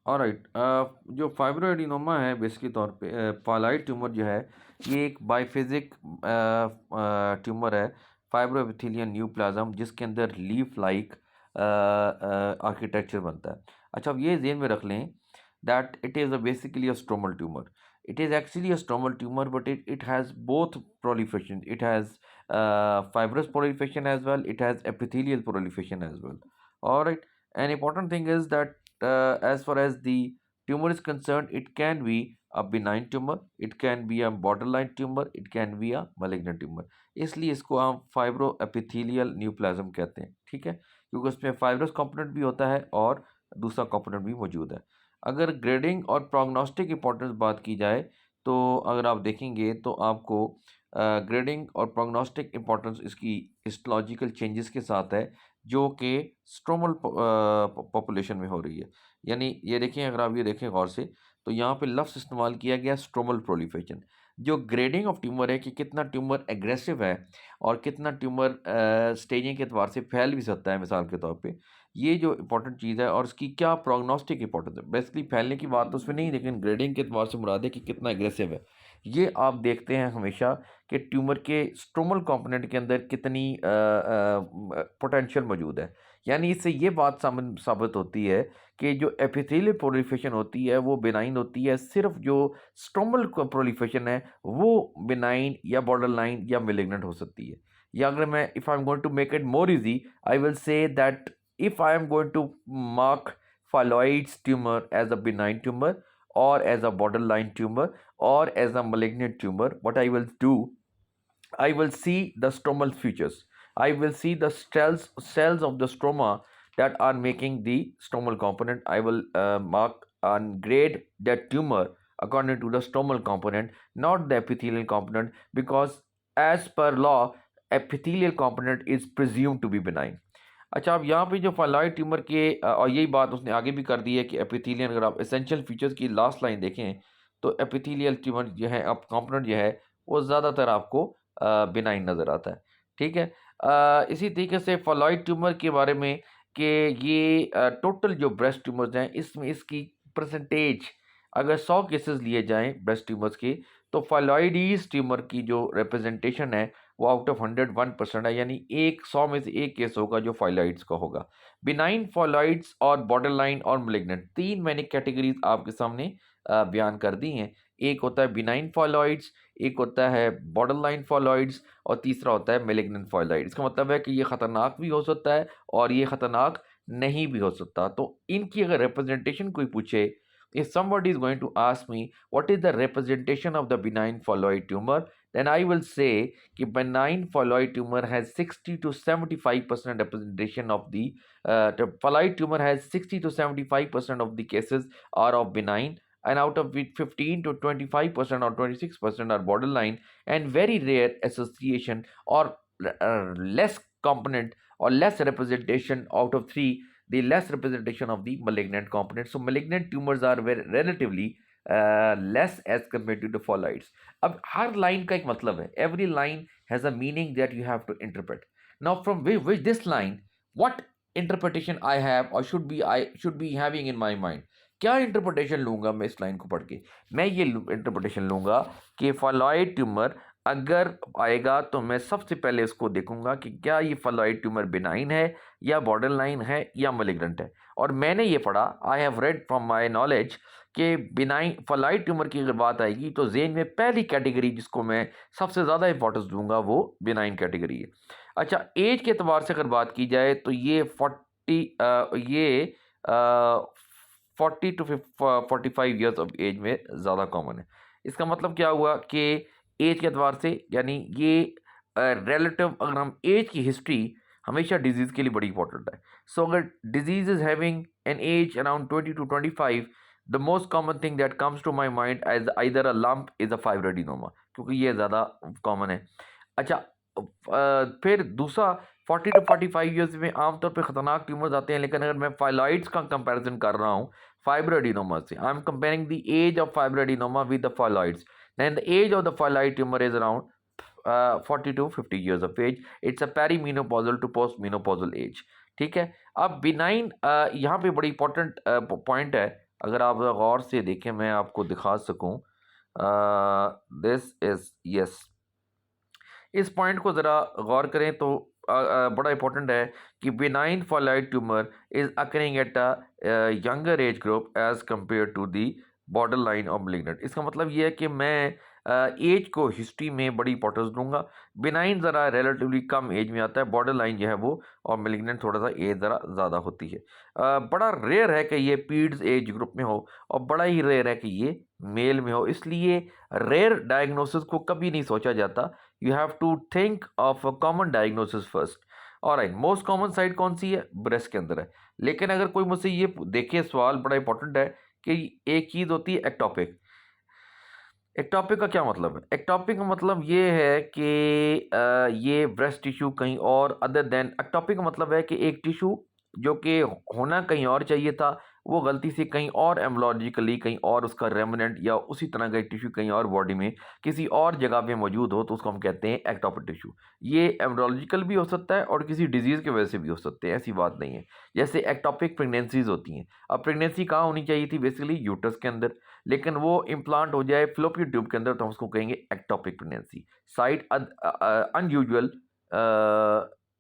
Alright. जो fibroadenoma है basically तौर पे फाइलॉइड ट्यूमर जो है ये एक बाइफेजिक ट्यूमर है, फाइब्रोएपिथेलियल न्यूप्लाज्म, जिसके अंदर लीफ लाइक आर्किटेक्चर बनता है। अच्छा, अब ये ज़हन में रख लें that it is basically a stromal tumour. It is actually a stromal tumour, but it has both proliferation. It has fibrous proliferation as well. It has epithelial proliferation as well. All right. An important thing is that as far as the tumor is concerned, it can be a benign tumor, it can be a borderline tumor, it can be a malignant tumor. इसलिए इसको हम fibro epithelial neoplasm कहते हैं, ठीक है, क्योंकि उसमें fibrous component भी होता है और दूसरा कंपोनेंट भी मौजूद है। अगर ग्रेडिंग और प्रोग्नोस्टिक इंपॉर्टेंस बात की जाए तो अगर आप देखेंगे तो आपको ग्रेडिंग और प्रोग्नोस्टिक इंपॉर्टेंस इसकी हिस्टोलॉजिकल चेंजेस के साथ है, जो कि स्ट्रोमल पॉपुलेशन में हो रही है। यानी ये देखें, अगर आप ये देखें गौर से, तो यहाँ पे लफ्ज़ इस्तेमाल किया गया स्ट्रोमल प्रोलिफेशन। जो ग्रेडिंग ऑफ ट्यूमर है कि कितना ट्यूमर एग्रेसिव है और कितना ट्यूमर स्टेजिंग के एतबार से फैल भी सकता है, मिसाल के तौर पे, ये जो इंपॉर्टेंट चीज़ है और इसकी क्या प्रोग्नोस्टिक इंपॉर्टेंस है। बेसिकली फैलने की बात तो उसमें नहीं, लेकिन ग्रेडिंग के एतबार से मुराद है कि कितना एग्रेसिव है। ये आप देखते हैं हमेशा कि ट्यूमर के स्ट्रोमल कंपोनेंट के अंदर कितनी पोटेंशियल मौजूद है। यानी इससे ये बात साबित होती है कि जो एपिथेलियल प्रोलिफरेशन होती है वो बिनाइन होती है, सिर्फ जो स्ट्रोमल प्रोलिफरेशन है वो बिनाइन या बॉर्डर लाइन या मेलिग्नेंट हो सकती है। या अगर मैं, if I am going to make it more easy, I will say that if I am going to mark phyllodes tumour as a benign tumour or as a borderline tumor or as a malignant tumor, what I will do, I will see the stromal features. I will see the cells of the stroma that are making the stromal component. I will mark and grade that tumor according to the stromal component, not the epithelial component, because as per law, epithelial component is presumed to be benign. अच्छा, अब यहाँ पे जो फाइलॉइड tumour के और यही बात उसने आगे भी कर दी है कि एपिथेलियल, अगर आप एसेंशियल फीचर्स की लास्ट लाइन देखें तो एपिथेलियल ट्यूमर जो है, अब कंपोनेंट जो है वो ज़्यादातर आपको बिनाइन नज़र आता है, ठीक है। इसी तरीके से फाइलॉइड ट्यूमर के बारे में कि ये टोटल जो ब्रेस्ट ट्यूमर्स हैं इसमें इसकी परसेंटेज अगर 100 केसेस लिए जाएं ब्रेस्ट ट्यूमर्स के, तो फाइलॉइडीज ट्यूमर की जो रिप्रेजेंटेशन है वो आउट ऑफ 101% है। यानी एक 100 में से एक केस होगा जो फाइलॉइड्स का होगा। बिनाइन फाइलॉइड्स और बॉर्डरलाइन और मैलिग्नेंट, तीन मैंने कैटेगरीज आपके सामने बयान कर दी हैं। एक होता है बिनाइन फाइलॉइड्स, एक होता है बॉर्डरलाइन फाइलॉइड्स और तीसरा होता है मैलिग्नेंट फाइलॉइड। इसका मतलब है कि ये ख़तरनाक भी हो सकता है और ये ख़तरनाक नहीं भी हो सकता। तो इनकी अगर रिप्रेजेंटेशन कोई पूछे, if somebody is going to ask me what is the representation of the benign phalloid tumor, then I will say कि benign phalloid tumor has 60 to 75% representation of the phalloid tumor has 60 to 75% of the cases are of benign, and out of which 15 to 25% or 26% are borderline, and very rare association or less component or less representation out of three, the less representation of the malignant component. So malignant tumors are very relatively less as compared to the phalloids. अब हर line का एक मतलब है, every line has a meaning that you have to interpret. Now from which this line, what interpretation I have or I should be having in my mind, क्या interpretation लूंगा मैं इस line को पढ़ के? मैं ये इंटरप्रिटेशन लूंगा कि फाइलॉइड ट्यूमर अगर आएगा तो मैं सबसे पहले इसको देखूंगा कि क्या ये फाइलॉइड ट्यूमर बिनाइन है या बॉर्डर लाइन है या मैलिग्नेंट है। और मैंने ये पढ़ा, I have read from my knowledge, कि बिनाइन फाइलॉइड ट्यूमर की अगर बात आएगी तो जेन में पहली कैटेगरी जिसको मैं सबसे ज़्यादा इंपॉर्टेंस दूंगा वो बिनाइन कैटेगरी है। अच्छा, एज के अतबार से अगर बात की जाए तो ये 40 टू 45 ईयर्स ऑफ एज में ज़्यादा कॉमन है। इसका मतलब क्या हुआ कि एज के एतबार से, यानी ये रिलेटिव, अगर हम एज की हिस्ट्री हमेशा डिजीज़ के लिए बड़ी इंपॉर्टेंट है। सो अगर disease is having an age around 20 to 25, the most common thing that comes to my mind as either a lump is a fibroadenoma, क्योंकि ये ज़्यादा कॉमन है। अच्छा, फिर दूसरा 40 to 45 ईयर्स में आमतौर पे ख़तरनाक ट्यूमर्स आते हैं, लेकिन अगर मैं फाइलॉइड्स का कंपैरिजन कर रहा हूँ फाइब्रोएडिनोमा से, I am comparing the age of fibroadenoma with the phyllodes, then the age of the phyllode tumour is around 40 to 50 years of age. It's a perimenopausal to postmenopausal age. ठीक है। अब benign यहाँ पे बड़ी important point है, अगर आप गौर से देखें, मैं आपको दिखा सकूं, दिस इज यस, इस पॉइंट को ज़रा गौर करें तो बड़ा इंपॉर्टेंट है कि benign phyllode tumour is occurring at a younger age group as compare to the borderline of malignant. इसका मतलब ये है कि मैं एज को हिस्ट्री में बड़ी इंपॉर्टेंस दूंगा। बिनाइन ज़रा रिलेटिवली कम एज में आता है, बॉर्डर लाइन जो है वो और मिलिग्नेंट थोड़ा सा एज ज़रा ज़्यादा होती है। बड़ा रेयर है कि ये पीड्स एज ग्रुप में हो और बड़ा ही रेयर है कि ये मेल में हो, इसलिए रेयर डायग्नोसिस को कभी नहीं सोचा जाता। You have to think of a common diagnosis first. Alright, most common site कौन सी है? ब्रेस्ट के अंदर है। लेकिन अगर कोई मुझसे ये देखिए, सवाल बड़ा इंपॉर्टेंट है कि एक चीज होती है एक्टोपिक। एक्टोपिक का क्या मतलब है? एक्टोपिक का मतलब ये है कि ये ब्रेस्ट टिश्यू कहीं और अदर देन, एक्टोपिक का मतलब है कि एक टिश्यू जो कि होना कहीं और चाहिए था, वो गलती से कहीं और एम्ब्रोलॉजिकली कहीं और उसका रेमिनेंट या उसी तरह का एक टिश्यू कहीं और बॉडी में किसी और जगह पे मौजूद हो, तो उसको हम कहते हैं एक्टोपिक टिश्यू। ये एम्ब्रोलॉजिकल भी हो सकता है और किसी डिजीज की वजह से भी हो सकते हैं, ऐसी बात नहीं है। जैसे एक्टोपिक प्रेगनेंसीज होती हैं। अब प्रेगनेंसी कहाँ होनी चाहिए थी? बेसिकली यूट्रस के अंदर, लेकिन वो इम्प्लांट हो जाए फ्लोपियन ट्यूब के अंदर, तो हम उसको कहेंगे ectopic pregnancy. Site unusual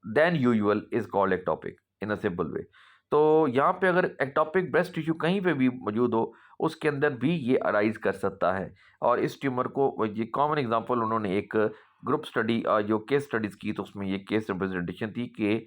than usual is called ectopic in a simple way. तो यहाँ पे अगर एक्टोपिक ब्रेस्ट टिश्यू कहीं पे भी मौजूद हो, उसके अंदर भी ये अराइज कर सकता है। और इस ट्यूमर को, ये कॉमन एग्जांपल, उन्होंने एक ग्रुप स्टडी जो केस स्टडीज की, तो उसमें ये केस रिप्रेजेंटेशन थी कि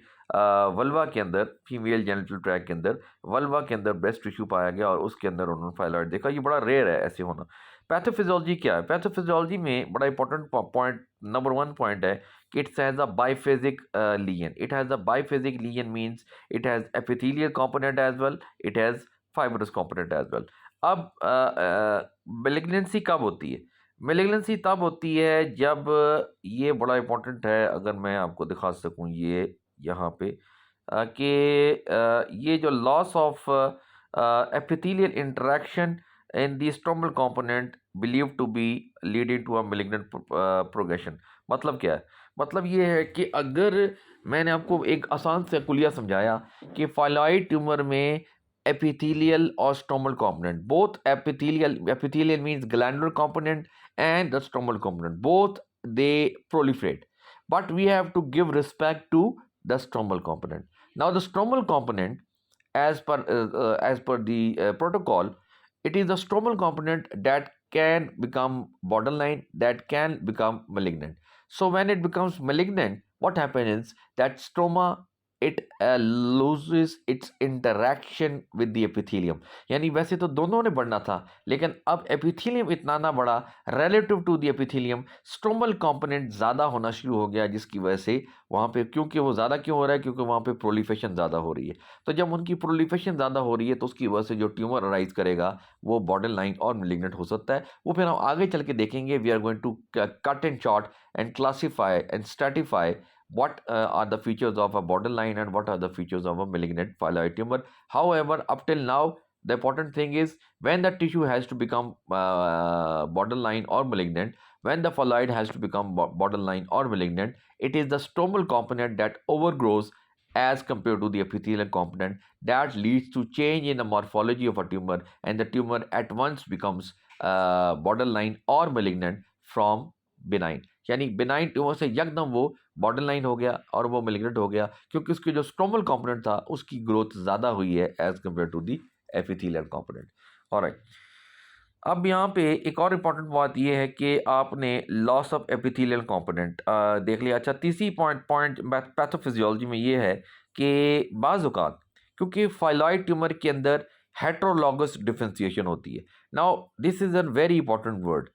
वल्वा के अंदर, फीमेल जेनिटल ट्रैक के अंदर वल्वा के अंदर ब्रेस्ट टिश्यू पाया गया और उसके अंदर उन्होंने फाइलॉइड देखा। ये बड़ा रेयर है ऐसे होना। पैथोफिजियोलॉजी क्या है? पैथोफिजियोलॉजी में बड़ा important point, number one point है कि it's has a biphasic lesion. It has a biphasic lesion means it has epithelial component as well, it has fibrous component as well. अब मेलिग्नेंसी कब होती है? मेलिग्नेंसी तब होती है जब ये बड़ा इंपॉर्टेंट है, अगर मैं आपको दिखा सकूं ये यहाँ पे ये जो loss of epithelial interaction in the stromal component believed to be leading to a malignant progression। मतलब क्या है? मतलब ये है कि अगर मैंने आपको एक आसान से कुलिया समझाया कि फाइलॉइड ट्यूमर में एपिथेलियल और stromal component, both epithelial means glandular component and the stromal component, both they proliferate, but we have to give respect to the stromal component. Now the stromal component, as per the protocol, it is the stromal component that can become borderline, that can become malignant. So when it becomes malignant, what happens is that stroma, it loses its interaction with the epithelium। यानी वैसे तो दोनों ने बढ़ना था, लेकिन अब epithelium इतना ना बढ़ा, relative to the epithelium stromal component ज़्यादा होना शुरू हो गया, जिसकी वजह से वहाँ पे, क्योंकि वो ज़्यादा क्यों हो रहा है? क्योंकि वहाँ पे प्रोलिफेशन ज़्यादा हो रही है। तो जब उनकी प्रोलिफेशन ज़्यादा हो रही है, तो उसकी वजह से जो ट्यूमर अराइज करेगा वो बॉर्डर लाइन और मिलिग्नेंट हो सकता है। वो फिर हम आगे चल के देखेंगे। We are going to cut and short and classify and stratify what are the features of a borderline and what are the features of a malignant phalloid tumor. However, up till now, the important thing is when the tissue has to become borderline or malignant, when the phalloid has to become borderline or malignant, it is the stromal component that overgrows as compared to the epithelial component, that leads to change in the morphology of a tumor, and the tumor at once becomes borderline or malignant from benign। यानी benign tumour से एकदम वो border line हो गया और वो malignant हो गया, क्योंकि उसकी जो स्ट्रोमल कंपोनेंट था उसकी ग्रोथ ज़्यादा हुई है as compared to the epithelial component. Alright, अब यहाँ पे एक और इम्पॉर्टेंट बात ये है कि आपने लॉस ऑफ एपिथेलियल कंपोनेंट देख लिया। अच्छा, तीसरी पॉइंट पैथोफिजियोलॉजी में ये है कि बाज़ औक़ात क्योंकि फाइलॉइड ट्यूमर के अंदर हेट्रोलॉगस डिफरेंशिएशन होती है। Now this is a very important word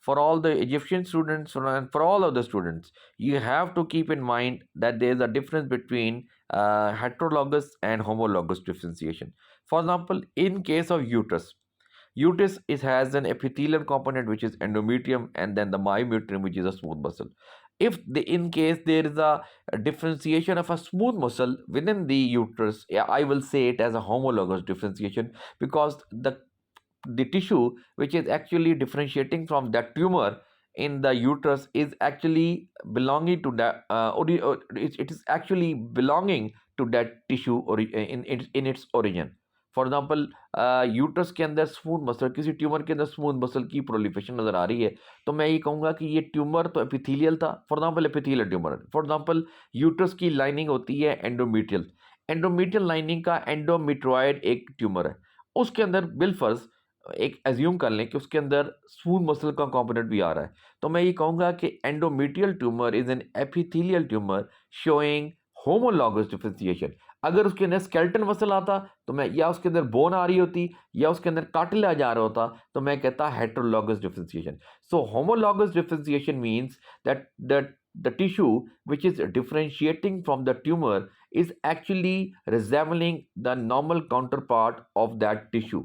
for all the Egyptian students and for all of the students. You have to keep in mind that there is a difference between heterologous and homologous differentiation. For example, in case of uterus has an epithelial component which is endometrium, and then the myometrium which is a smooth muscle. If in case there is a differentiation of a smooth muscle within the uterus, yeah, I will say it as a homologous differentiation, because the tissue which is actually differentiating from that tumor in the uterus is actually belonging to that it is actually belonging to that tissue in its origin. For example uterus के अंदर smooth muscle, किसी tumour के अंदर smooth muscle की proliferation नजर आ रही है, तो मैं ये कहूँगा कि ये ट्यूमर तो एपिथेलियल था, for example epithelial tumour. For example uterus की लाइनिंग होती है एंडोमीट्रियल, एंडोमीट्रियल लाइनिंग का एंडोमीट्रॉयड एक ट्यूमर है, उसके अंदर बिलफर्ज एक एज्यूम कर लें कि उसके अंदर स्मूथ मसल का कंपोनेंट भी आ रहा है, तो मैं ये कहूँगा कि endometrial tumour is an epithelial tumour showing homologous differentiation. अगर उसके अंदर स्केलेटल मसल आता तो मैं, या उसके अंदर बोन आ रही होती, या उसके अंदर कार्टिलेज आ रहा होता, तो मैं कहता heterologous differentiation. So homologous differentiation means that the tissue which is differentiating from the tumor is actually resembling the normal counterpart of that tissue,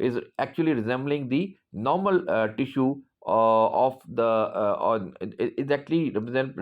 is actually resembling the normal tissue of the or is actually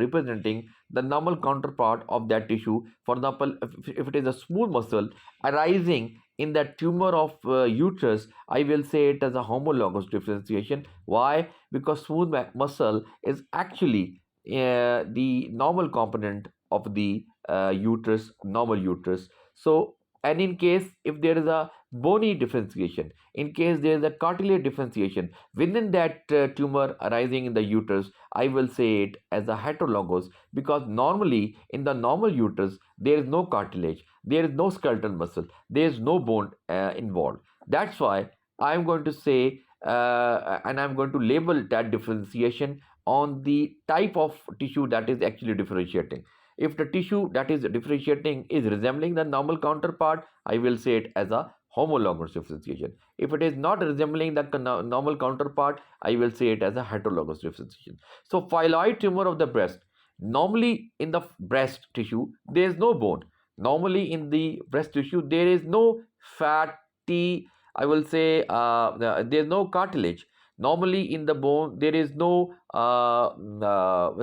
representing the normal counterpart of that tissue. For example, if it is a smooth muscle arising in the tumor of uterus, I will say it as a homologous differentiation. Why? Because smooth muscle is actually the normal component of the uterus, normal uterus. So, and in case if there is a bony differentiation, in case there is a cartilage differentiation within that tumor arising in the uterus, I will say it as a heterologous, because normally in the normal uterus there is no cartilage, there is no skeletal muscle, there is no bone involved. That's why I'm going to say and I'm going to label that differentiation on the type of tissue that is actually differentiating. If the tissue that is differentiating is resembling the normal counterpart, I will say it as a homologous differentiation. If it is not resembling the normal counterpart, I will say it as a heterologous differentiation. So, phyloid tumor of the breast. Normally, in the breast tissue, there is no bone. Normally, in the breast tissue, there is no fatty, I will say, there is no cartilage. Normally, in the bone, there is no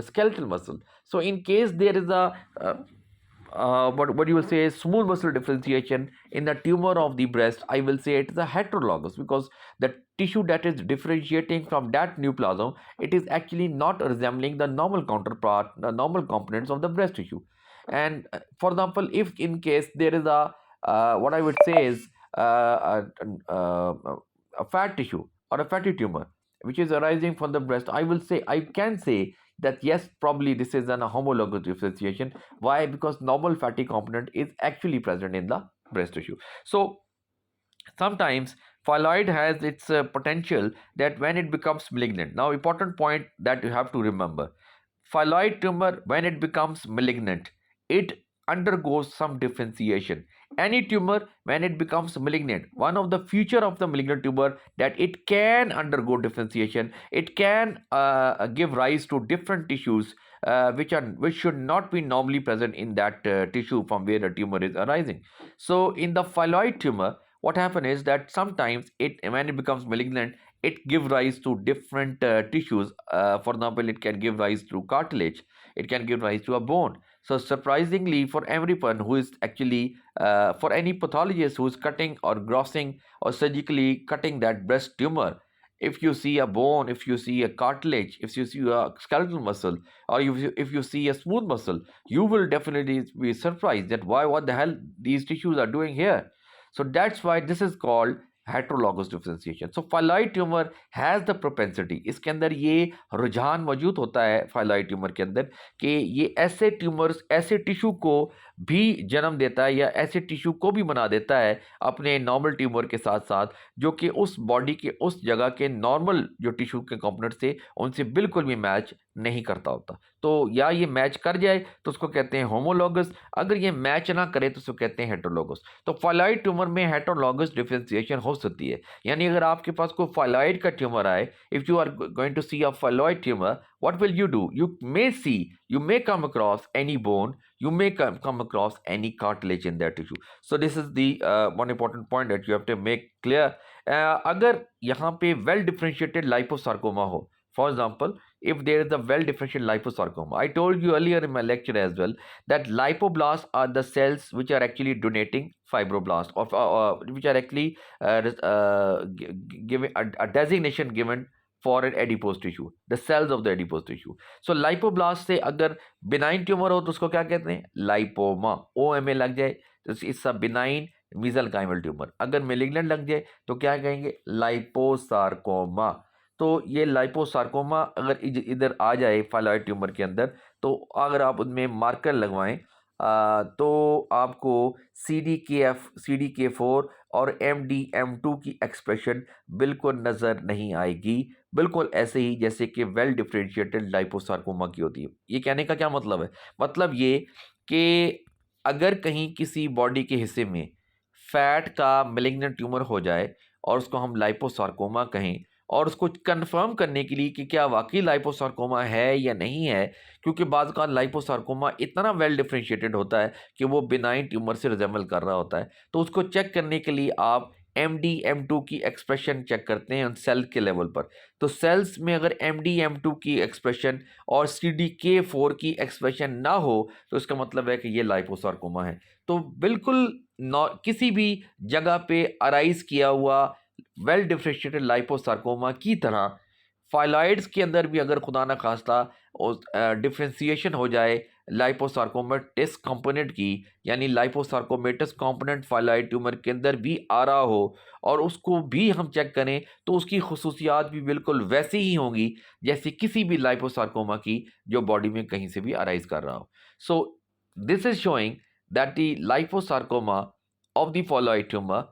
skeletal muscle. So, in case there is a what you will say smooth muscle differentiation in the tumor of the breast, I will say it is a heterologous, because the tissue that is differentiating from that neoplasm, it is actually not resembling the normal counterpart, the normal components of the breast tissue. And for example, if in case there is a what I would say is a fat tissue or a fatty tumor which is arising from the breast, I can say that yes, probably this is an homologous differentiation. Why? Because normal fatty component is actually present in the breast tissue. So sometimes phyloid has its potential that when it becomes malignant. Now, important point that you have to remember: phyloid tumor, when it becomes malignant, it undergoes some differentiation. Any tumor, when it becomes malignant, one of the feature of the malignant tumor that it can undergo differentiation. It can give rise to different tissues which should not be normally present in that tissue from where the tumor is arising. So in the phyloid tumor, what happens is that sometimes it, when it becomes malignant, it give rise to different tissues. For example, it can give rise to cartilage, it can give rise to a bone. So surprisingly, for everyone who is actually for any pathologist who is cutting or grossing or surgically cutting that breast tumor, if you see a bone, if you see a cartilage, if you see a skeletal muscle, or if you see a smooth muscle, you will definitely be surprised that why, what the hell these tissues are doing here. So that's why this is called heterologous differentiation. So phyllode tumour has the propensity, इसके अंदर ये रुझान मौजूद होता है फाइलॉइड tumour के अंदर कि ये ऐसे ट्यूमर्स, ऐसे टिश्यू को भी जन्म देता है या ऐसे टिश्यू को भी बना देता है अपने नॉर्मल ट्यूमर के साथ साथ, जो कि उस बॉडी के उस जगह के नॉर्मल जो टिश्यू के कंपोनेंट से उनसे बिल्कुल भी मैच नहीं करता होता. तो या ये मैच कर जाए तो उसको कहते हैं होमोलॉगस, अगर ये मैच ना करे तो उसको कहते हैं हेट्रोलॉगस. तो फाइलॉइड ट्यूमर में हेट्रोलॉगस डिफरेंशिएशन हो सकती है. यानी अगर आपके पास कोई फाइलॉइड का ट्यूमर आए, if you are going to see a phyllode tumour, what will you do? You may come across any bone, you may come across any cartilage in that tissue. So this is the one important point that you have to make clear. अगर यहाँ पे well differentiated liposarcoma हो, for example, if there is a well differentiated liposarcoma, I told you earlier in my lecture as well that lipoblasts are the cells which are actually donating fibroblasts, which are actually given a designation given for an adipose tissue, the cells of the adipose tissue. So lipoblast से अगर benign tumor हो तो उसको क्या कहते हैं? Lipoma. OMA लग जाए तो it's a benign मीजनकाइमल ट्यूमर। अगर मेलिग्नेंट लग जाए तो क्या कहेंगे, लाइपोसार्कोमा। तो ये लाइपोसार्कोमा अगर इधर आ जाए फाइलॉइड ट्यूमर के अंदर, तो अगर आप उनमें मार्कर लगवाएं तो आपको CDKF, CDK4 और MDM2 की एक्सप्रेशन बिल्कुल नज़र नहीं आएगी, बिल्कुल ऐसे ही जैसे कि वेल डिफरेंशिएटेड लाइपोसार्कोमा की होती है। ये कहने का क्या मतलब है, मतलब ये कि अगर कहीं किसी बॉडी के हिस्से में फैट का मेलिग्नेंट ट्यूमर हो जाए और उसको हम लाइपोसार्कोमा कहें, और उसको कंफर्म करने के लिए कि क्या वाकई लाइपोसार्कोमा है या नहीं है, क्योंकि बाज़ का लाइपोसार्कोमा इतना वेल डिफरेंशिएटेड होता है कि वो बिनाइन ट्यूमर से रिजेंबल कर रहा होता है, तो उसको चेक करने के लिए आप MDM2 की एक्सप्रेशन चेक करते हैं सेल के लेवल पर। तो सेल्स में अगर MDM2 की एक्सप्रेशन और CDK4 की एक्सप्रेशन ना हो तो इसका मतलब है कि ये लाइपोसार्कोमा है। तो बिल्कुल किसी भी जगह पे अराइज किया हुआ वेल डिफरेंशिएटेड लाइपोसार्कोमा की तरह फाइलॉइड्स के अंदर भी अगर खुदा ना खास्ता डिफ्रेंसिएशन हो जाए लाइपोसार्कोमेटिस कंपोनेंट की, यानी लाइपोसार्कोमेटिस कंपोनेंट फाइलॉइड ट्यूमर के अंदर भी आ रहा हो और उसको भी हम चेक करें तो उसकी खुसूसियात भी बिल्कुल वैसी ही होंगी जैसे किसी भी लाइपोसार्कोमा की जो बॉडी में कहीं से भी अराइज कर रहा हो। So this is showing that the liposarcoma of the phalloid tumor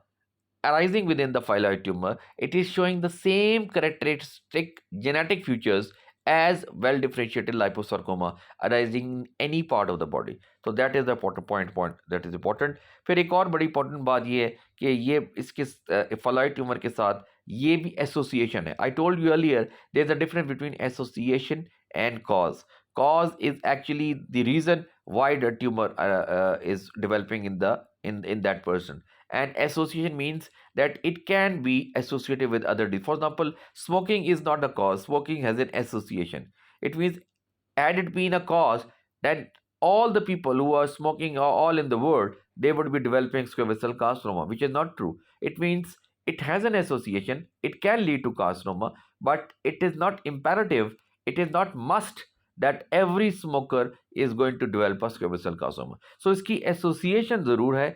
arising within the phalloid tumor, it is showing the same characteristic genetic features as well differentiated liposarcoma arising in any part of the body. So that is the point that is important. फिर एक और बड़ी important बात ये है कि ये इसके फलाइड ट्यूमर के साथ ये भी एसोसिएशन है। I told you earlier there is a difference between association and cause. Cause is actually the reason why the tumor is developing in that person, and association means that it can be associated with other disease. For example, smoking is not a cause, smoking has an association. It means had it been a cause, then all the people who are smoking all in the world, they would be developing squamous cell carcinoma, which is not true. It means it has an association, it can lead to carcinoma, but it is not imperative, it is not must that every smoker is going to develop a squamous cell carcinoma. So इसकी association ज़रूर है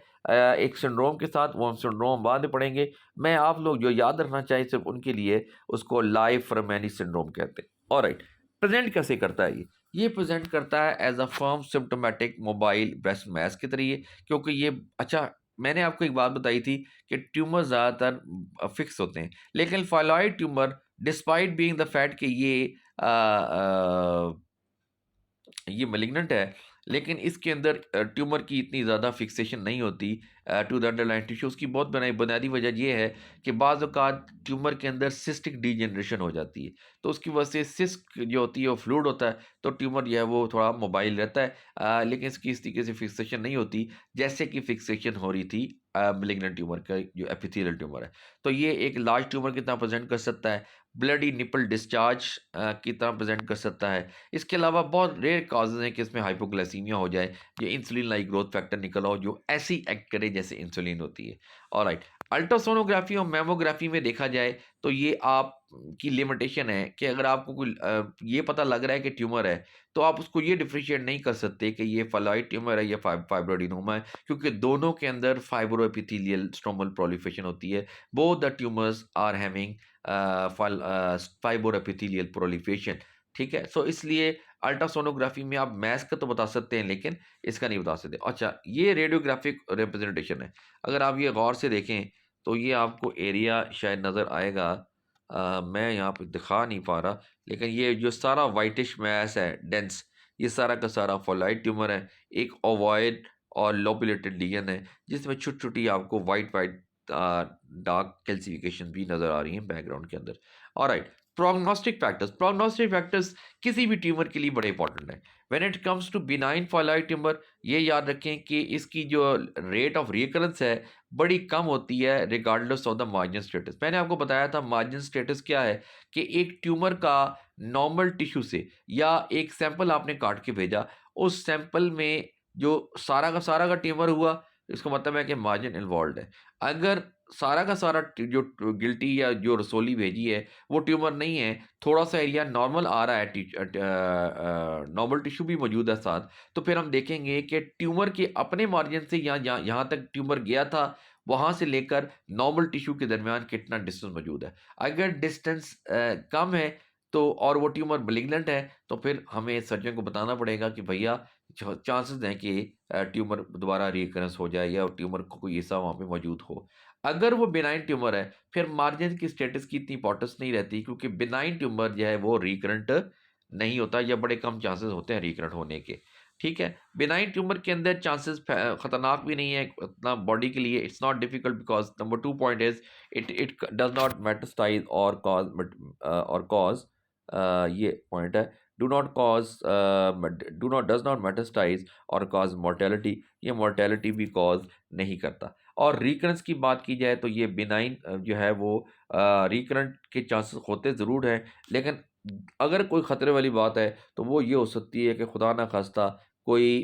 एक syndrome के साथ, वो हम syndrome बाद में पढ़ेंगे। मैं आप लोग जो याद रखना चाहिए सिर्फ उनके लिए, उसको लाइफ-फरमैनी सिंड्रोम कहते हैं। ऑलराइट, प्रेजेंट कैसे करता है ये प्रेजेंट करता है as a firm symptomatic mobile breast mass के तरीके, क्योंकि ये अच्छा मैंने आपको एक बात बताई थी कि ट्यूमर ज़्यादातर फिक्स होते हैं, लेकिन phyllode tumour despite being the fact कि ये मेलिग्नेंट है, लेकिन इसके अंदर ट्यूमर की इतनी ज़्यादा फिक्सेशन नहीं होती टू द अंडरलाइन टिश्यू। उसकी बहुत बुनियादी वजह ये है कि बाज़ औक़ात ट्यूमर के अंदर सिस्टिक डीजनरेशन हो जाती है, तो उसकी वजह से सिस्ट जो होती है वो फ्लूइड होता है, तो ट्यूमर जो है वो थोड़ा मोबाइल रहता है, लेकिन इसकी इस तरीके से फिक्सेशन नहीं होती जैसे कि फिक्सेशन हो रही थी मेलिग्नेंट ट्यूमर का जो एपिथेलियल ट्यूमर है। तो ये एक लार्ज ट्यूमर की तरह प्रेजेंट कर सकता है, ब्लडी निपल डिस्चार्ज की तरह प्रेजेंट कर सकता है। इसके अलावा बहुत रेयर काजेज़ हैं कि इसमें हाइपोग्लाइसीमिया हो जाए, या इंसुलिन लाइक ग्रोथ फैक्टर निकल आओ जो ऐसी एक्ट करे जैसे इंसुलिन होती है। ऑलराइट, अल्ट्रासोनोग्राफी और मैमोग्राफी में देखा जाए तो ये आप की लिमिटेशन है कि अगर आपको कोई ये पता लग रहा है कि ट्यूमर है, तो आप उसको ये डिफरेंशिएट नहीं कर सकते कि ये फाइलॉइड ट्यूमर है या फाइब्रोएडेनोमा है, क्योंकि दोनों के अंदर फाइब्रोएपिथेलियल स्ट्रोमल प्रोलिफरेशन होती है। Both the tumours are having fibroepithelial proliferation, ठीक है। सो इसलिए अल्ट्रासोनोग्राफी में आप मैस का तो बता सकते हैं, लेकिन इसका नहीं बता सकते। अच्छा, ये रेडियोग्राफिक रिप्रेजेंटेशन है, अगर आप ये गौर से देखें तो ये आपको एरिया शायद नज़र आएगा, मैं यहाँ पे दिखा नहीं पा रहा, लेकिन ये जो सारा वाइटिश मैस है डेंस, ये सारा का सारा फॉलाइड ट्यूमर है। एक ओवॉइड और लोबुलेटेड लीजन है जिसमें छोटी छोटी आपको वाइट वाइट डार्क कैल्सिफिकेशन भी नज़र आ रही हैं बैकग्राउंड के अंदर। ऑलराइट, प्रोग्नोस्टिक फैक्टर्स किसी भी ट्यूमर के लिए बड़े इंपॉर्टेंट है। When it comes to benign phyllode tumour, ये याद रखें कि इसकी जो रेट ऑफ रिकरेंस है बड़ी कम होती है regardless of the margin status. मैंने आपको बताया था मार्जिन स्टेटस क्या है, कि एक ट्यूमर का नॉर्मल टिश्यू से या एक सैंपल आपने काट के भेजा, उस सैंपल में जो सारा का ट्यूमर हुआ, इसका मतलब है कि मार्जिन इन्वॉल्व है। अगर सारा का सारा जो गिल्टी या जो रसोली भेजी है वो ट्यूमर नहीं है, थोड़ा सा एरिया नॉर्मल आ रहा है, नॉर्मल टिश्यू भी मौजूद है साथ, तो फिर हम देखेंगे कि ट्यूमर के अपने मार्जिन से यहाँ यहाँ तक ट्यूमर गया था वहाँ से लेकर नॉर्मल टिश्यू के दरमियान कितना डिस्टेंस मौजूद है। अगर डिस्टेंस कम है तो और वो ट्यूमर मलिग्नेंट है तो फिर हमें सर्जन को बताना पड़ेगा कि भैया चांसेस हैं कि ट्यूमर दोबारा रिकरेंस हो जाए या ट्यूमर को कोई ऐसा वहाँ पे मौजूद हो। अगर वो बिनाइन ट्यूमर है फिर मार्जिन की स्टेटस की इतनी इंपॉर्टेंस नहीं रहती, क्योंकि बिनाइन ट्यूमर जो है वो रिकरेंट नहीं होता या बड़े कम चांसेस होते हैं रिकरेंट होने के। ठीक है, बिनाइन ट्यूमर के अंदर चांसेस खतरनाक भी नहीं है इतना बॉडी के लिए। It's not difficult because number 2 point is it does not metastasise और कॉज ये पॉइंट है, do not cause do not does not metastasise और कॉज मोर्टेलिटी, ये मोर्टेलिटी भी कॉज नहीं करता। और रिकरेंस की बात की जाए तो ये बिनाइन जो है वो रिकरेंट के चांसेस होते ज़रूर हैं, लेकिन अगर कोई ख़तरे वाली बात है तो वो ये हो सकती है कि खुदा ना खास्ता कोई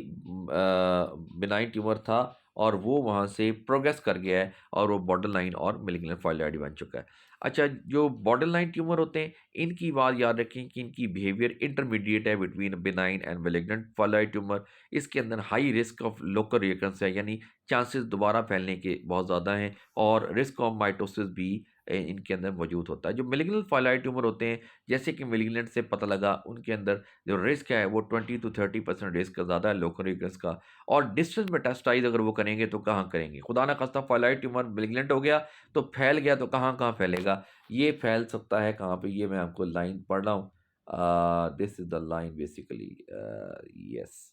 बिनाइन ट्यूमर था और वो वहाँ से प्रोग्रेस कर गया है और वो बॉर्डर लाइन और मेलिग्नेंट फाइलॉइड बन चुका है। अच्छा, जो बॉर्डर लाइन ट्यूमर होते हैं इनकी बात याद रखें कि इनकी बिहेवियर इंटरमीडिएट है between benign and malignant phyllode tumour. इसके अंदर high risk of local recurrence है, यानी चांसेस दोबारा फैलने के बहुत ज़्यादा हैं, और रिस्क ऑफ माइटोसिस भी इनके अंदर मौजूद होता है। जो मेलिग्नेंट फाइलॉइड ट्यूमर होते हैं, जैसे कि मेलिग्नेंट से पता लगा, उनके अंदर जो रिस्क है वो 20 to 30% रिस्क ज़्यादा है लोकल रिकरेंस का। और डिस्टेंस मेटास्टाइज अगर वो करेंगे तो कहाँ करेंगे, खुदा ना खास्ता फाइलॉइड ट्यूमर मेलिग्नेंट हो गया तो फैल गया तो कहाँ कहाँ फैलेगा, ये फैल सकता है कहाँ पे, ये मैं आपको लाइन पढ़ रहा हूँ। This is the line basically, yes.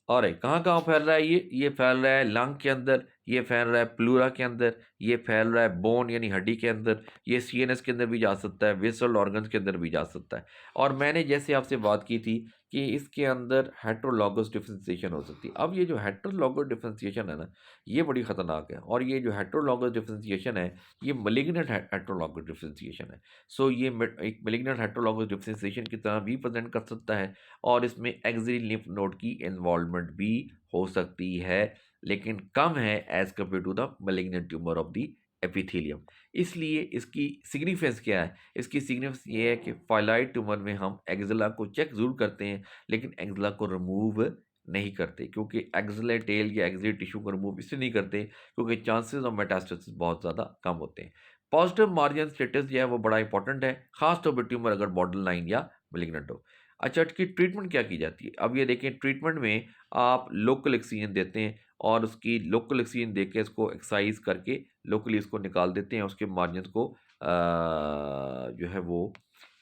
और कहाँ कहाँ फैल रहा है, ये फैल रहा है लंग के अंदर, ये फैल रहा है प्लूरा के अंदर, ये फैल रहा है बोन यानी हड्डी के अंदर, ये सीएनएस के अंदर भी जा सकता है, विसरल ऑर्गन्स के अंदर भी जा सकता है। और मैंने जैसे आपसे बात की थी कि इसके अंदर हेट्रोलॉगस डिफरेंशिएशन हो सकती है। अब ये जो हेट्रोलॉगस डिफरेंशिएशन है ना, ये बड़ी ख़तरनाक है, और ये जो हेट्रोलॉगस डिफरेंशिएशन है ये मलिग्नेंट हेट्रोलॉगस डिफरेंशिएशन है। सो ये एक मलिग्नेंट हेट्रोलॉगस डिफरेंशिएशन की तरह भी प्रेजेंट कर सकता है, और इसमें एक्सियल लिम्फ नोड की इन्वॉल्वमेंट भी हो सकती है, लेकिन कम है as compared to the malignant tumour of the epithelium. इसलिए इसकी सिग्निफिकेंस क्या है, इसकी सिग्निफिकेंस ये है कि फाइलॉइड ट्यूमर में हम एक्जिला को चेक जरूर करते हैं लेकिन एक्जिला को रिमूव नहीं करते, क्योंकि एक्जिलर टेल या एक्जिलर टिश्यू को रिमूव इसलिए नहीं करते क्योंकि चांसेस ऑफ मेटास्टेसिस बहुत ज़्यादा कम होते हैं। पॉजिटिव मार्जिन स्टेटस जो है वो बड़ा इंपॉर्टेंट है, खास तौर पर ट्यूमर अगर बॉर्डर लाइन या मेलिग्नेंट हो। अच्छा, इसकी ट्रीटमेंट क्या की जाती है, अब ये देखें, ट्रीटमेंट में आप लोकल ऑक्सीजन देते हैं और उसकी लोकल ऑक्सीजन दे के इसको एक्सरसाइज करके लोकली इसको निकाल देते हैं, उसके मार्जिन को जो है वो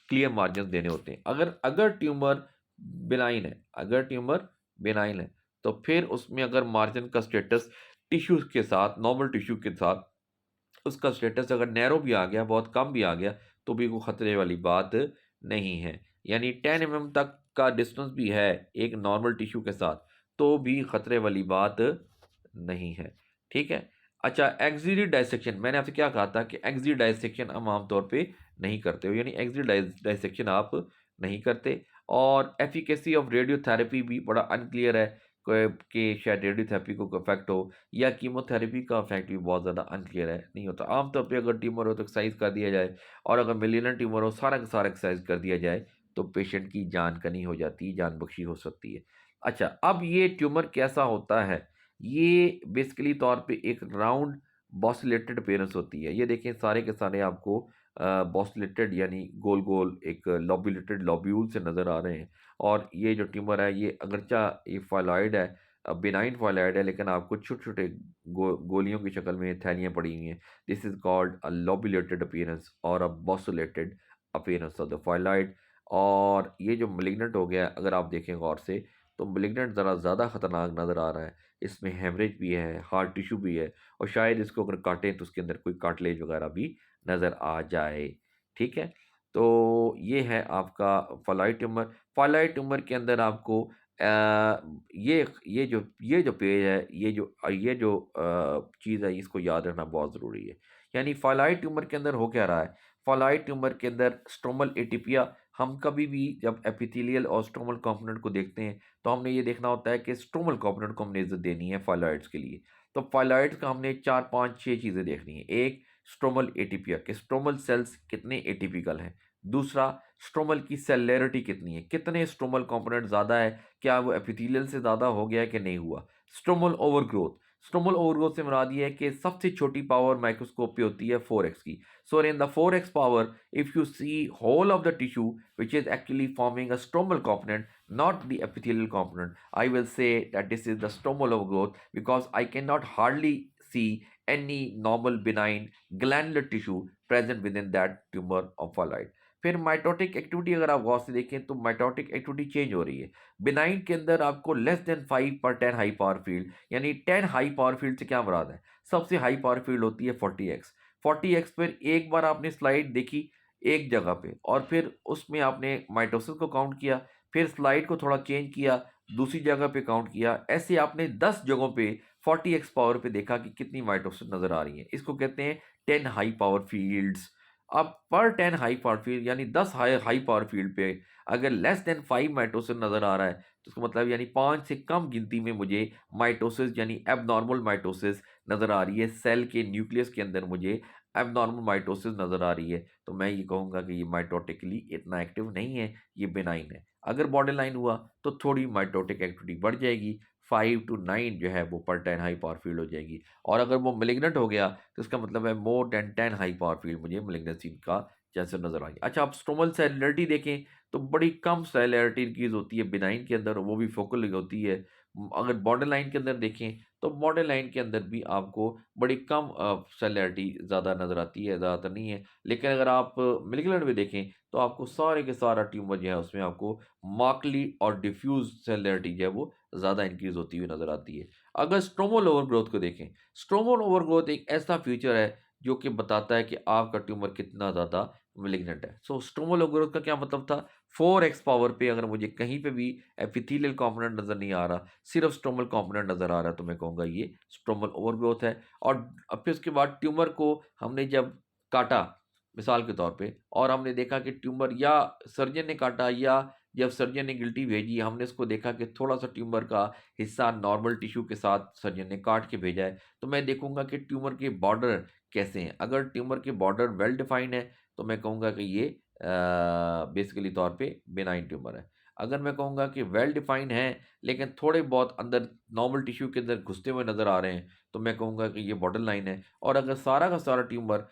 क्लियर मार्जिन देने होते हैं। अगर अगर ट्यूमर बिनाइन है, अगर ट्यूमर बिनाइन है तो फिर उसमें अगर मार्जिन का स्टेटस टिश्यू के साथ, नॉर्मल टिश्यू के साथ उसका स्टेटस अगर नैरो भी आ गया, बहुत कम भी आ गया, तो भी कोई खतरे वाली बात नहीं है। यानी 10 mm तक का डिस्टेंस भी है एक नॉर्मल टिश्यू के साथ तो भी खतरे वाली बात नहीं है। ठीक है। अच्छा, एक्सिलरी डाइसेक्शन, मैंने आपसे क्या कहा था कि एक्सिलरी डाइसेक्शन हम आमतौर पे नहीं करते हो, यानी एक्सिलरी डाइसेक्शन आप नहीं करते। और एफिकेसी ऑफ रेडियोथेरेपी भी बड़ा अनक्लियर है कि शायद रेडियोथेरेपी को इफेक्ट हो या कीमोथेरेपी का इफेक्ट भी बहुत ज़्यादा अनक्लियर है, नहीं होता। आमतौर पे अगर ट्यूमर हो तो एक्सरसाइज कर दिया जाए, और अगर मिलियनर ट्यूमर हो सारा का सारा एक्सरसाइज कर दिया जाए तो पेशेंट की जान कनी हो जाती है, जान बख्शी हो सकती है। अच्छा, अब ये ट्यूमर कैसा होता है, ये बेसिकली तौर पे एक राउंड बॉस्युलेटेड अपीयरेंस होती है। ये देखें सारे के सारे आपको बॉस्युलेटेड यानी गोल गोल एक लॉब्यूलेटेड लॉब्यूल से नज़र आ रहे हैं। और ये जो ट्यूमर है ये अगरचा ये फाइलॉइड है, बिनाइन फाइलॉइड है, लेकिन आपको छोटे छोटे गोलियों की शक्ल में थैलियाँ पड़ी हुई हैं। This is called a lobulated appearance और a bosselated appearance of the phyllode. और ये जो मलिग्नेंट हो गया, अगर आप देखें गौर से तो मलिग्नेंट ज़रा ज़्यादा खतरनाक नज़र आ रहा है। इसमें हेमरेज भी है, हार्ट टिश्यू भी है, और शायद इसको अगर काटें तो उसके अंदर कोई कार्टिलेज वगैरह भी नज़र आ जाए। ठीक है, तो ये है आपका फाइलॉइड ट्यूमर। फाइलॉइड ट्यूमर के अंदर आपको ये जो पेज है, ये जो चीज़ है, इसको याद रखना बहुत ज़रूरी है। यानी फाइलॉइड ट्यूमर के अंदर हो क्या रहा है, फाइलॉइड ट्यूमर के अंदर स्ट्रोमल एटिपिया, हम कभी भी जब एपिथेलियल और स्ट्रोमल कंपोनेंट को देखते हैं तो हमने ये देखना होता है कि स्ट्रोमल कंपोनेंट को हमने इज्जत देनी है फाइलॉइड्स के लिए। तो फाइलॉइड्स का हमने 4 5 6 चीज़ें देखनी है। एक, स्ट्रोमल एटिपिया के स्ट्रोमल सेल्स कितने एटिपिकल हैं। दूसरा, स्ट्रोमल की सेलुलैरिटी कितनी है, कितने स्ट्रोमल कंपोनेंट ज़्यादा है, क्या वो एपिथेलियल से ज़्यादा हो गया है कि नहीं हुआ। स्ट्रोमल ओवरग्रोथ, स्ट्रोमल ओवरग्रोथ से मुराद ये है कि सबसे छोटी पावर माइक्रोस्कोप पे होती है 4x की. So in the 4x power, if you see whole of the tissue which is actually forming a stromal component, not the epithelial component, I will say that this is the stromal overgrowth, because I cannot hardly see any normal benign glandular tissue present within that tumor of phalloid. फिर mitotic activity अगर आप गौर से देखें तो mitotic activity change हो रही है. Benign के अंदर आपको less than 5/10 high power field, यानी 10 हाई पावर फील्ड से क्या मुराद है, सबसे हाई पावर फील्ड होती है 40x. 40x पर एक बार आपने स्लाइड देखी एक जगह पे और फिर उसमें आपने माइटोसिस को काउंट किया, फिर स्लाइड को थोड़ा चेंज किया, दूसरी जगह पे काउंट किया, ऐसे आपने 10 जगहों पे 40x पावर पे देखा कि कितनी माइटोसिस नजर आ रही है. इसको कहते हैं 10 हाई पावर फील्ड्स. अब पर 10 हाई पावर फील्ड यानी 10 हाई पावर फील्ड पे अगर लेस देन 5 माइटोसिस नजर आ रहा है तो इसका मतलब यानी 5 से कम गिनती में मुझे माइटोसिस यानी एबनॉर्मल माइटोसिस नजर आ रही है. सेल के न्यूक्लियस के अंदर मुझे एबनॉर्मल माइटोसिस नजर आ रही है, तो मैं ये कहूँगा कि ये माइटोटिकली इतना एक्टिव नहीं है, ये बेनाइन है. अगर बॉर्डर लाइन हुआ तो थोड़ी माइटोटिक एक्टिविटी बढ़ जाएगी, 5 to 9 जो है वो पर 10 हाई पावर फील्ड हो जाएगी. और अगर वो मेलिग्नेंट हो गया तो इसका मतलब है more than 10 high power field मुझे मेलिग्नेंसी का चांसेस नजर आएंगे. अच्छा, आप स्ट्रोमल सेलुलरिटी देखें तो बड़ी कम सेलुलरिटी इंक्रीज होती है बिनाइन के अंदर, वो भी फोकल होती है. अगर बॉर्डर लाइन के अंदर देखें तो बॉर्डर लाइन के अंदर भी आपको बड़ी कम सेलुलरिटी ज़्यादा नज़र आती है, ज़्यादातर नहीं है. लेकिन अगर आप मेलिग्नेंट में देखें तो आपको सारे के सारा ट्यूमर जो है उसमें आपको मार्कली और डिफ्यूज सेलुलरिटी जो है वो ज़्यादा इंक्रीज होती हुई नज़र आती है. अगर स्ट्रोमल ओवरग्रोथ को देखें, स्ट्रोमल ओवरग्रोथ एक ऐसा फीचर है जो कि बताता है कि आपका ट्यूमर कितना ज़्यादा मेलिग्नेंट है. सो स्ट्रोमल ओवरग्रोथ का क्या मतलब था, 4x पावर पे अगर मुझे कहीं पे भी एपिथेलियल कंपोनेंट नज़र नहीं आ रहा, सिर्फ स्ट्रोमल कंपोनेंट नज़र आ रहा है, तो मैं कहूँगा ये स्ट्रोमल ओवरग्रोथ है. और अब फिर उसके बाद ट्यूमर को हमने जब काटा मिसाल के तौर पे और हमने देखा कि ट्यूमर या सर्जन ने काटा या जब सर्जन ने गिल्टी भेजी, हमने इसको देखा कि थोड़ा सा ट्यूमर का हिस्सा नॉर्मल टिश्यू के साथ सर्जन ने काट के भेजा है, तो मैं देखूंगा कि ट्यूमर के बॉर्डर कैसे हैं. अगर ट्यूमर के बॉर्डर वेल डिफाइंड है तो मैं कहूँगा कि ये बेसिकली तौर पे बेनाइन ट्यूमर है. अगर मैं कहूँगा कि वेल डिफाइंड है लेकिन थोड़े बहुत अंदर नॉर्मल टिश्यू के अंदर घुसते हुए नज़र आ रहे हैं, तो मैं कहूँगा कि ये बॉर्डर लाइन है. और अगर सारा का सारा ट्यूमर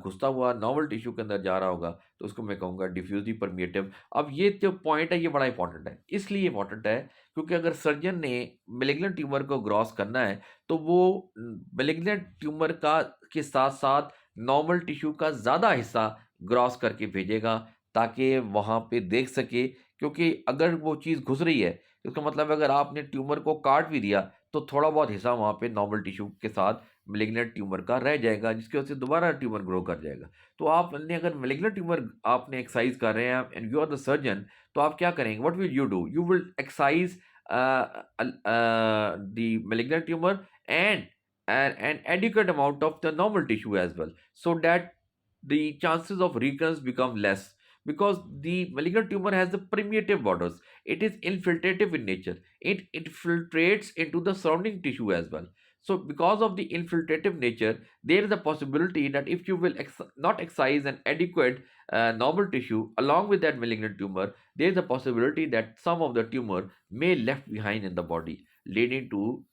घुसता हुआ नॉर्मल टिश्यू के अंदर जा रहा होगा तो उसको मैं कहूँगा डिफ्यूजिव परमिएटिव. अब ये जो पॉइंट है ये बड़ा इंपॉर्टेंट है, इसलिए इंपॉर्टेंट है क्योंकि अगर सर्जन ने मेलिग्नेंट ट्यूमर को ग्रॉस करना है तो वो मेलिग्नेंट ट्यूमर का के साथ साथ नॉर्मल टिश्यू का ज़्यादा हिस्सा ग्रॉस करके भेजेगा ताकि वहाँ पे देख सके. क्योंकि अगर वो चीज़ घुस रही है तो इसका मतलब अगर आपने ट्यूमर को काट भी दिया तो थोड़ा बहुत हिस्सा वहाँ पे नॉर्मल टिश्यू के साथ मेलिग्नेंट ट्यूमर का रह जाएगा, जिसकी वजह से दोबारा ट्यूमर ग्रो कर जाएगा. तो आपने अगर मेलिग्नेंट ट्यूमर आपने एक्सरसाइज कर रहे हैं and you are the surgeon, तो आप क्या करेंगे, what will you do, you will exercise the malignant tumour and an adequate amount of the normal tissue as well, so that the chances of recurrence become less, because the malignant tumor has the permeative borders. It is infiltrative in nature. It infiltrates into the surrounding tissue as well. So because of the infiltrative nature, there is a possibility that if you will not excise an adequate normal tissue along with that malignant tumor, there is a possibility that some of the tumor may left behind in the body, leading to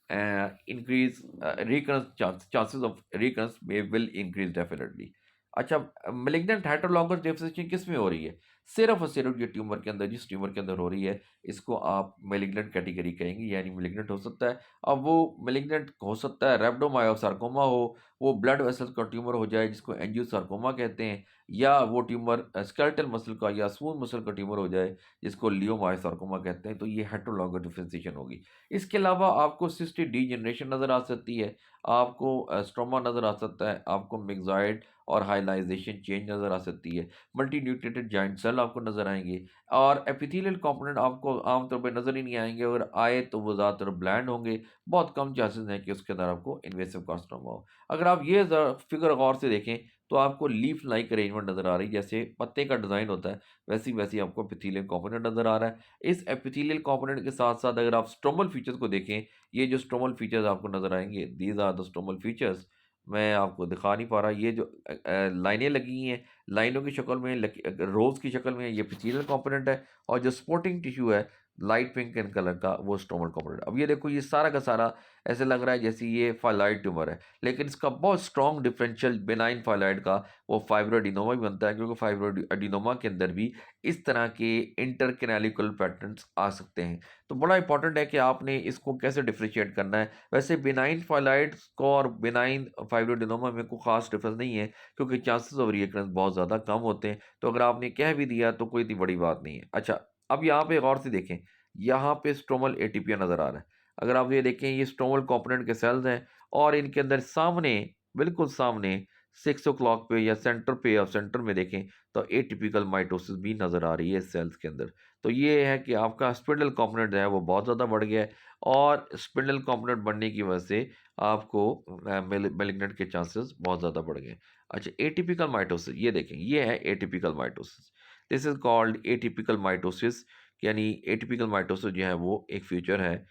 increase recurrence chances of recurrence may will increase definitely. अच्छा, malignant heterologous deficiency किस में हो रही है, सिर्फ और सिर्फ ये ट्यूमर के अंदर, जिस ट्यूमर के अंदर हो रही है इसको आप मेलिग्नेंट कैटेगरी कहेंगे, यानी मेलिग्नेंट हो सकता है. अब वो मेलिग्नेंट हो सकता है रेब्डोमायोसार्कोमा हो, वो ब्लड वेसल्स का ट्यूमर हो जाए जिसको एंजियोसार्कोमा कहते हैं, या वो ट्यूमर स्केलेटल मसल का या स्मूथ मसल का ट्यूमर हो जाए जिसको लियोमायोसार्कोमा कहते हैं, तो ये हेटरोलॉगस डिफरेंशिएशन होगी. इसके अलावा आपको सिस्टिक डीजनरेशन नज़र आ सकती है, आपको स्ट्रोमा नज़र आ सकता है, आपको मिक्सॉइड और हाइलाइजेशन चेंज नज़र आ सकती है, मल्टी न्यूक्लिएटेड जॉइंट सेल आपको नज़र आएंगे, और एपिथेलियल कंपोनेंट आपको आमतौर पर नज़र ही नहीं आएंगे. अगर आए तो वो ज़्यादातर ब्लैंड होंगे, बहुत कम चांसेस हैं कि उसके अंदर आपको इन्वेसिव कार्सिनोमा हो. अगर आप ये फिगर गौर से देखें तो आपको लीफ लाइक अरेंजमेंट नज़र आ रही है, जैसे पत्ते का डिज़ाइन होता है वैसी वैसी आपको एपिथेलियल कंपोनेंट नज़र आ रहा है. इस एपिथेलियल कंपोनेंट के साथ साथ अगर आप स्ट्रोमल फीचर्स को देखें, ये जो स्ट्रोमल फीचर्स आपको नज़र आएंगे, these are the stromal features. मैं आपको दिखा नहीं पा रहा, ये जो लाइनें लगी हैं, लाइनों की शक्ल में रोज की शक्ल में, ये एपिथेलियल कंपोनेंट है, और जो सपोर्टिंग टिश्यू है लाइट पिंक इन कलर का वो स्ट्रोमल कॉम्पोनेंट। अब ये देखो ये सारा का सारा ऐसे लग रहा है जैसे ये फाइलॉइड ट्यूमर है, लेकिन इसका बहुत स्ट्रॉन्ग डिफरेंशियल बिनाइन फाइलॉइड का वो फाइब्रोएडिनोमा भी बनता है, क्योंकि फाइब्रोएडिनोमा के अंदर भी इस तरह के इंटरकेनालिकल पैटर्न्स आ सकते हैं। तो बड़ा इंपॉर्टेंट है कि आपने इसको कैसे डिफ्रेंशिएट करना है। वैसे बिनाइन फाइलॉइड्स को और बिनाइन फाइब्रोएडिनोमा में कोई खास डिफरेंस नहीं है, क्योंकि चांसेस ऑफ रिकरेंस बहुत ज़्यादा कम होते हैं। तो अगर आपने कह भी दिया तो कोई इतनी बड़ी बात नहीं है। अच्छा, अब यहाँ पे गौर से देखें, यहाँ पे स्ट्रोमल एटीपीआ नज़र आ रहा है। अगर आप ये देखें, ये स्ट्रोमल कॉम्पोनेंट के सेल्स हैं और इनके अंदर सामने, बिल्कुल सामने 6 o'clock पे या सेंटर पे या सेंटर में देखें तो एटिपिकल माइटोसिस भी नज़र आ रही है सेल्स के अंदर। तो ये है कि आपका स्पिंडल कॉम्पोनेंट जो है वो बहुत ज़्यादा बढ़ गया है, और स्पिंडल कॉम्पोनेंट बढ़ने की वजह से आपको मेलिग्नेंट के चांसेस बहुत ज़्यादा बढ़ गए। अच्छा, एटिपिकल माइटोसिस ये देखें, ये है atypical mitosis. This is called atypical mitosis, यानी एटिपिकल माइटोसिस जो है वो एक फीचर है।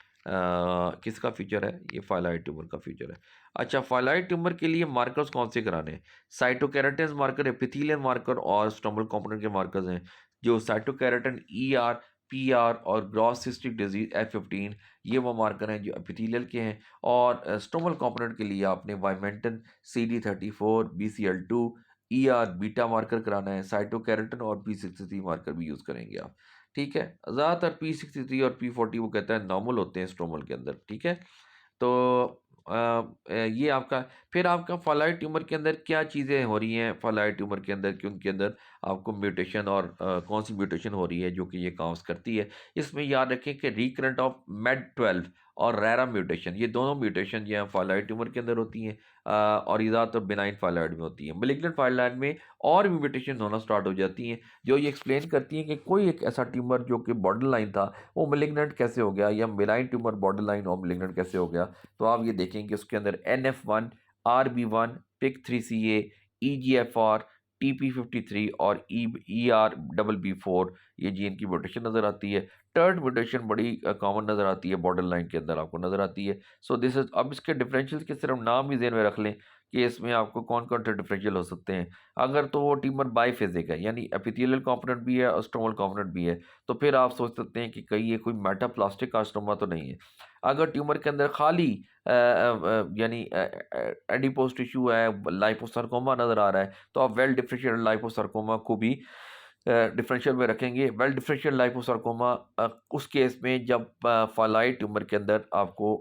किसका फीचर है? ये फाइलॉइड ट्यूमर का फीचर है। अच्छा, फाइलॉइड ट्यूमर के लिए मार्कर्स कौन से कराने हैं? साइटोकेराटिन मार्कर, एपिथेलियल मार्कर और स्टोमल कॉम्पोनेंट के मार्कर्स हैं। जो साइटोकेराटिन ER, PR और ग्रॉस सिस्टिक डिजीज F15, ये वो मार्कर हैं जो एपिथेलियल के हैं। और स्टोमल कॉम्पोनेंट के लिए आपने वाइमेंटन, CD34, BCL2, ER beta marker कराना है। साइटोकेराटिन और P63 मार्कर भी यूज़ करेंगे आप। ठीक है, ज़्यादातर P63 और P40 वो कहता है नॉर्मल होते हैं स्ट्रोमल के अंदर। ठीक है, तो ये आपका, फिर आपका फाइलॉइड ट्यूमर के अंदर क्या चीज़ें हो रही हैं फाइलॉइड ट्यूमर के अंदर, कि उनके अंदर आपको म्यूटेशन और कौन सी म्यूटेशन हो रही है जो कि ये काउंस करती है। इसमें याद रखें कि रिकरेंट ऑफ MED12 और रैरा म्यूटेशन, ये दोनों म्यूटेशन जो है फाइलॉइड ट्यूमर के अंदर होती हैं, और ये ज़्यादातर बिनाइन फाइलॉइड में होती है। मेलिग्नेंट फाइलॉइड में और भी म्यूटेशन होना स्टार्ट हो जाती हैं, जो ये एक्सप्लेन करती हैं कि कोई एक ऐसा ट्यूमर जो कि बॉर्डर लाइन था वो मेलिग्नेंट कैसे हो गया, या बिनाइन ट्यूमर बॉर्डर लाइन और मेलिग्नेंट कैसे हो गया। तो आप ये देखें कि उसके अंदर NF1, RB1, PIK3CA, EGFR, TP53 और ERBB4, ये जीन की म्यूटेशन नज़र आती है। टर्ड म्यूटेशन बड़ी कॉमन नज़र आती है, बॉर्डर लाइन के अंदर आपको नज़र आती है। सो दिस इज, अब इसके डिफरेंशियल के सिर्फ नाम भी ज़हन में रख लें कि इसमें आपको कौन कौन से डिफरेंशियल हो सकते हैं। अगर तो वो ट्यूमर बाईफेजिक है, यानी एपिथेलियल कॉम्पोनेंट भी है और स्ट्रोमल कॉम्पोनेंट भी है, तो फिर आप सोच सकते हैं कि कहीं ये कोई मेटाप्लास्टिक कार्सिनोमा तो नहीं है। अगर ट्यूमर के अंदर खाली यानी एडिपोज टिश्यू है, लाइपोसarcoma नज़र आ रहा है, तो आप वेल डिफरेंशिएटेड लाइपोसarcoma को भी डिफरेंशियल में रखेंगे। वेल डिफरेंशियल लाइपोसarcoma उस केस में जब फाइलॉइड ट्यूमर के अंदर आपको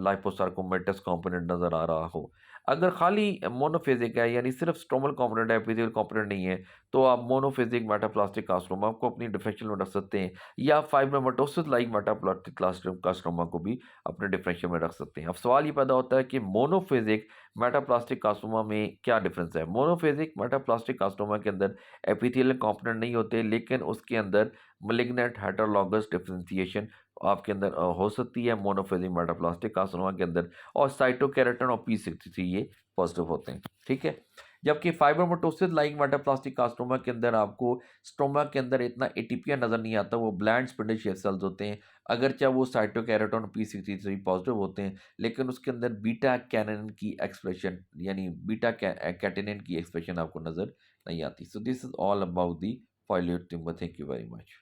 लाइपोसarcomatous कंपोनेंट नज़र आ रहा हो। अगर खाली मोनोफेजिक है, यानी सिर्फ स्ट्रोमल कंपोनेंट है, एपिथेलियल कंपोनेंट नहीं है, तो आप मोनोफेजिक मेटाप्लास्टिक कार्सिनोमा को अपनी डिफरेंशियल में रख सकते हैं, या फाइब्रोमेटोसिस लाइक मेटाप्लास्टिक कार्सिनोमा को भी अपने डिफरेंशियल में रख सकते हैं। अब सवाल ये पैदा होता है कि मोनोफेजिक मेटाप्लास्टिक कार्सिनोमा में क्या डिफरेंस है। मोनोफेजिक मेटाप्लास्टिक कार्सिनोमा के अंदर एपिथेलियल कंपोनेंट नहीं होते, लेकिन उसके अंदर मैलिग्नेंट हेटरोलॉगस डिफरेंशिएशन आपके अंदर हो सकती है मोनोफेजिक मेटाप्लास्टिक कार्सिनोमा के अंदर, और साइटोकेराटिन और P63 ये पॉजिटिव होते हैं। ठीक है, जबकि फाइब्रोमेटोसिस लाइक मेटाप्लास्टिक कार्सिनोमा के अंदर आपको स्ट्रोमा के अंदर इतना एटीपिया नज़र नहीं आता, वो ब्लैंड स्पिंडल शेप सेल्स होते हैं। अगरचे वो साइटोकेराटिन P63 पॉजिटिव होते हैं, लेकिन उसके अंदर बीटा कैटेनिन की एक्सप्रेशन, यानी बीटा कैटेनिन की एक्सप्रेशन आपको नज़र नहीं आती। So this is all about the phyllode tumour. Thank you very much.